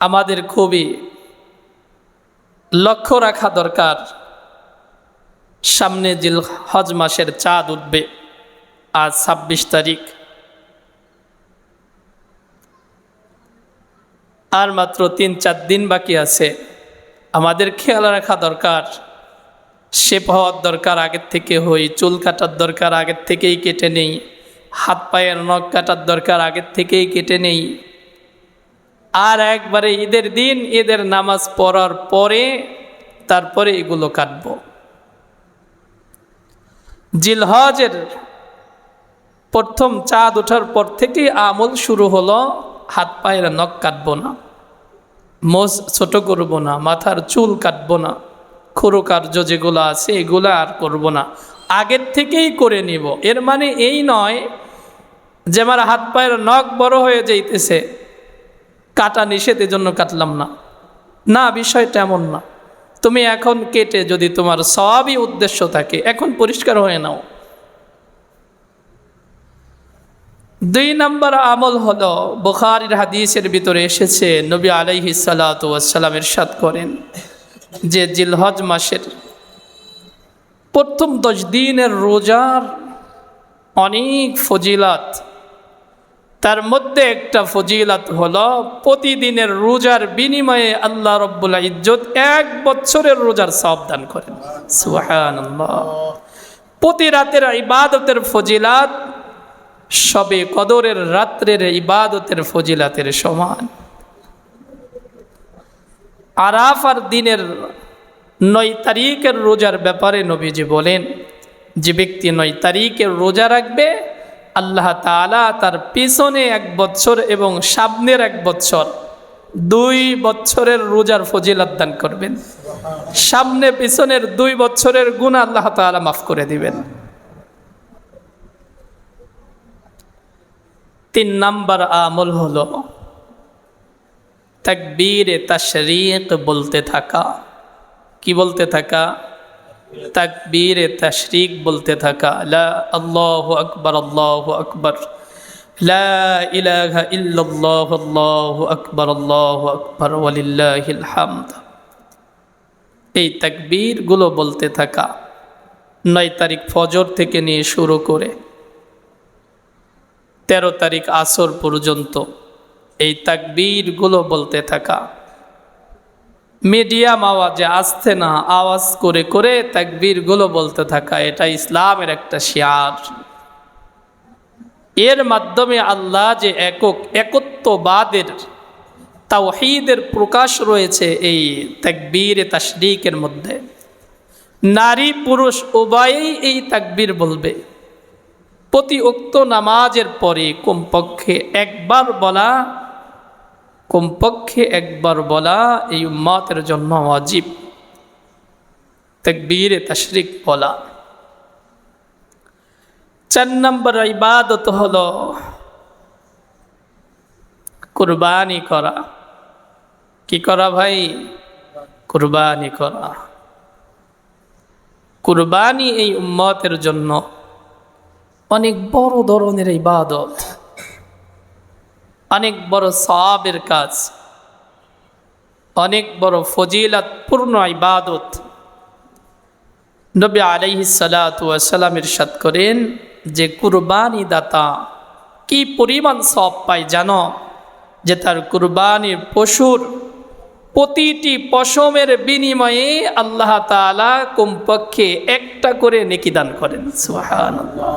আমাদের খুবই লক্ষ্য রাখা দরকার। সামনে জিলহজ মাসের চাঁদ উঠবে, আজ ২৬ তারিখ, আর মাত্র ৩-৪ দিন বাকি আছে। আমাদের খেয়াল রাখা দরকার, শেপ হওয়ার দরকার আগের থেকে হই, চুল কাটার দরকার আগের থেকেই কেটে নেই, হাত পায়ের নখ কাটার দরকার আগের থেকেই কেটে নেই। আর একবারে ঈদের দিন ঈদের নামাজ পড়ার পরে তারপরে এগুলো কাটব। জিলহজের প্রথম চাঁদ ওঠার পর থেকে আমল শুরু হলো, হাত পায়ের নখ কাটবো না, মোজ ছোট করব না, মাথার চুল কাটবো না, খুরু কার্য যেগুলো আছে এগুলো আর করব না, আগের থেকেই করে নিব। এর মানে এই নয় যে আমার হাত পায়ের নখ বড় হয়ে যাইতেছে, কাটা নিষেধ এজন্য কাটলাম না, না, বিষয়টা এমন না। তুমি এখন কেটে যদি তোমার সবই উদ্দেশ্য থাকে, এখন পরিষ্কার হয়ে নাও। ২ নম্বর আমল হলো, বুখারীর হাদিসের ভিতরে এসেছে, নবী আলাইহিস সালাতু ওয়াস সালাম ইরশাদ করেন যে জিলহজ মাসের প্রথম 10 দিনের রোজার অনেক ফজিলত, তার মধ্যে একটা ফজিলত হলো প্রতিদিনের রোজার বিনিময়ে আল্লাহ রব্বুল ইজ্জত 1 বছরের রোজার সওয়াব দান করেন। সুবহানাল্লাহ। প্রতি রাতের ইবাদতের ফজিলত শবে কদরের রাত্রের ইবাদতের ফজিলতের সমান। আরাফার দিনের 9 তারিখের রোজার ব্যাপারে নবীজি বলেন, যে ব্যক্তি 9 তারিখের রোজা রাখবে, আল্লাহ তাআলা তার পিছনে 1 বছর এবং সামনের 1 বছর, 2 বছরের রোজার ফজিলত দান করবেন। সামনে পিছনের 2 বছরের গুনাহ আল্লাহ তাআলা মাফ করে দিবেন। 3 নম্বর আমল হলো তাকবীরে তাশরীক বলতে থাকা। কি বলতে থাকা? তাকবীরে তাশরীক বলতে থাকা। লা আল্লাহু আকবার, আল্লাহু আকবার, লা ইলাহা ইল্লাল্লাহু, আল্লাহু আকবার, আল্লাহু আকবার, ওয়ালিল্লাহিল হামদ। এই তাকবীরগুলো বলতে থাকা 9 তারিখ ফজর থেকে নিয়ে শুরু করে 13 তারিখ আসর পর্যন্ত এই তাকবীরগুলো বলতে থাকা। মিডিয়াম আওয়াজে, আসতে না, আওয়াজ করে করে তাকবীরগুলো বলতে থাকা, এটা ইসলামের একটা শিয়ার। এর মাধ্যমে আল্লাহ যে একত্ববাদের, তাওহীদের প্রকাশ রয়েছে এই তাকবীরে তাশরীকের মধ্যে। নারী পুরুষ উভয়েই এই তাকবীর বলবে। প্রতি উক্ত নামাজের পরে কমপক্ষে একবার বলা এই উম্মতের জন্য ওয়াজিব, তাকবীরে তাশরীক বলা। 4 নম্বর ইবাদত হলো কুরবানি করা। কি করা ভাই? কুরবানি করা। কুরবানি এই উম্মতের জন্য অনেক বড় ধরনের ইবাদত, অনেক বড় সওয়াবের কাজ, অনেক বড় ফজিলতপূর্ণ ইবাদত। নবী আলাইহিস সালাতু ওয়াস সালাম ইরশাদ করেন যে কুরবানি দাতা কি পরিমাণ সওয়াব পায় জানো? যে তার কুরবানির পশুর প্রতিটি পশমের বিনিময়ে আল্লাহ তাআলা কমপক্ষে 1টা করে নেকি দান করেন। সুবহানাল্লাহ।